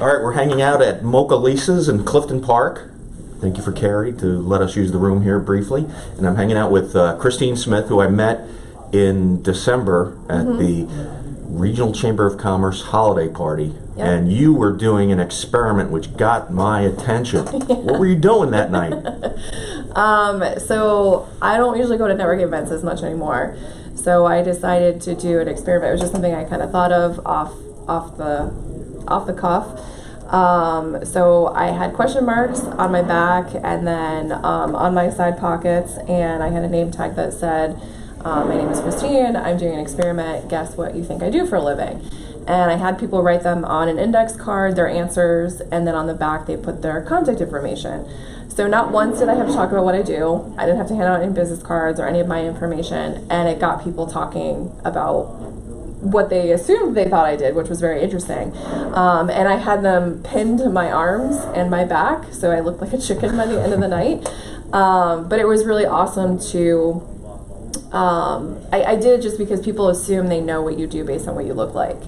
All right, we're hanging out at Mocha Lisa's in Clifton Park. Thank you for Carrie to let us use the room here briefly. And I'm hanging out with Christine Smith, who I met in December at the Regional Chamber of Commerce holiday party. Yep. And you were doing an experiment which got my attention. What were you doing that night? So I don't usually go to networking events as much anymore. So I decided to do an experiment. It was just something I kind of thought of off the cuff. So I had question marks on my back and then on my side pockets, and I had a name tag that said, my name is Christine, I'm doing an experiment, guess what you think I do for a living? And I had people write them on an index card, their answers, and then on the back they put their contact information. So not once did I have to talk about what I do. I didn't have to hand out any business cards or any of my information, and it got people talking about what they assumed they thought I did, which was very interesting. And I had them pinned to my arms and my back, so I looked like a chicken by the end of the night. But it was really awesome to, I did it just because people assume they know what you do based on what you look like.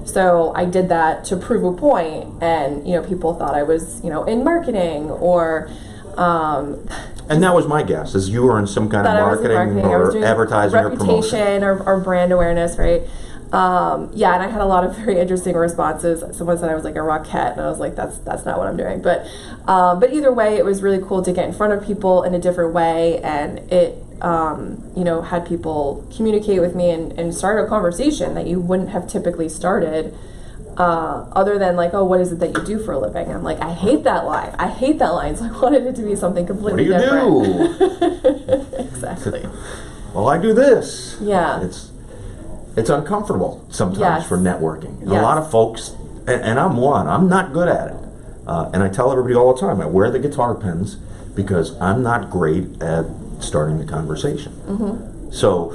So I did that to prove a point, and people thought I was in marketing or and that was my guess, is you were in some kind of marketing or advertising or promotion or brand awareness, right? And I had a lot of very interesting responses. Someone said I was like a rockette, and I was like, that's not what I'm doing. But either way, it was really cool to get in front of people in a different way, and it had people communicate with me and start a conversation that you wouldn't have typically started other than like, oh, what is it that you do for a living? I'm like, I hate that line. So I wanted it to be something completely different. What do you do? Exactly. Well, I do this. Yeah. It's uncomfortable sometimes for networking. And yes. A lot of folks, and I'm one, I'm not good at it. And I tell everybody all the time, I wear the guitar pins because I'm not great at starting the conversation. Mm-hmm. So,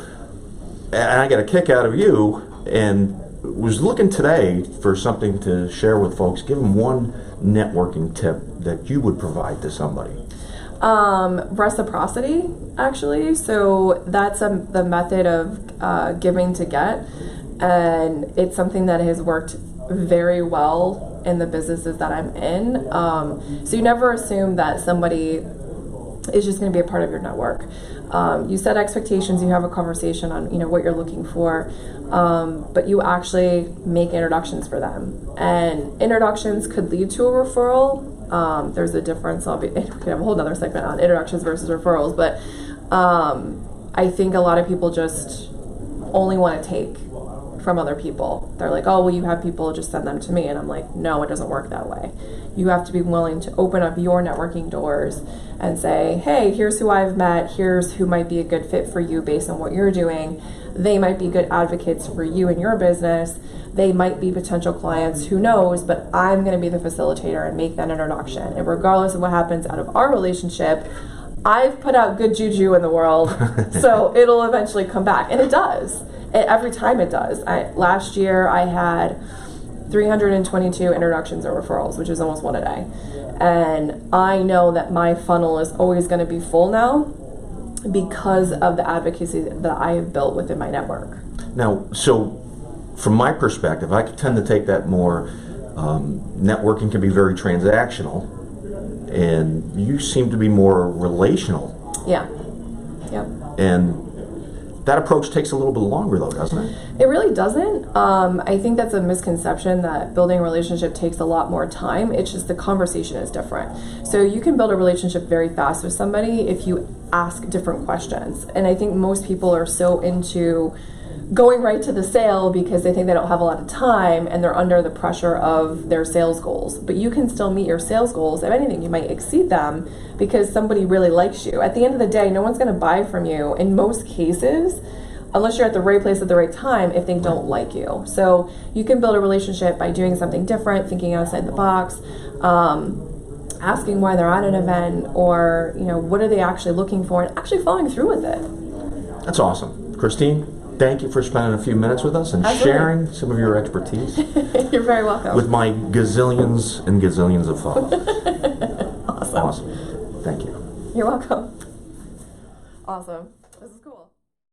and I got a kick out of you, and was looking today for something to share with folks. Give them one networking tip that you would provide to somebody. Reciprocity, actually. So that's the method of giving to get, and it's something that has worked very well in the businesses that I'm in. So you never assume that somebody is just going to be a part of your network. You set expectations, you have a conversation on what you're looking for, but you actually make introductions for them, and introductions could lead to a referral. There's a difference. We can have a whole other segment on introductions versus referrals, but I think a lot of people just only want to take from other people. They're like, oh, well, you have people, just send them to me. And I'm like, no, it doesn't work that way. You have to be willing to open up your networking doors and say, hey, here's who I've met. Here's who might be a good fit for you based on what you're doing. They might be good advocates for you and your business. They might be potential clients, who knows, but I'm going to be the facilitator and make that introduction. And regardless of what happens out of our relationship, I've put out good juju in the world, so it'll eventually come back. And it does. Every time it does. Last year I had 322 introductions or referrals, which is almost one a day. And I know that my funnel is always going to be full now because of the advocacy that I have built within my network. Now, so from my perspective, I tend to take that more, networking can be very transactional, and you seem to be more relational. Yeah. Yep. And that approach takes a little bit longer, though, doesn't it? It really doesn't. I think that's a misconception that building a relationship takes a lot more time. It's just the conversation is different. So you can build a relationship very fast with somebody if you ask different questions. And I think most people are so into going right to the sale because they think they don't have a lot of time and they're under the pressure of their sales goals. But you can still meet your sales goals. If anything, you might exceed them because somebody really likes you. At the end of the day, no one's going to buy from you in most cases unless you're at the right place at the right time if they don't like you. So you can build a relationship by doing something different, thinking outside the box, asking why they're at an event, or what are they actually looking for, and actually following through with it. That's awesome. Christine, thank you for spending a few minutes with us and sharing some of your expertise. You're very welcome. With my gazillions and gazillions of followers. Awesome. Awesome. Thank you. You're welcome. Awesome.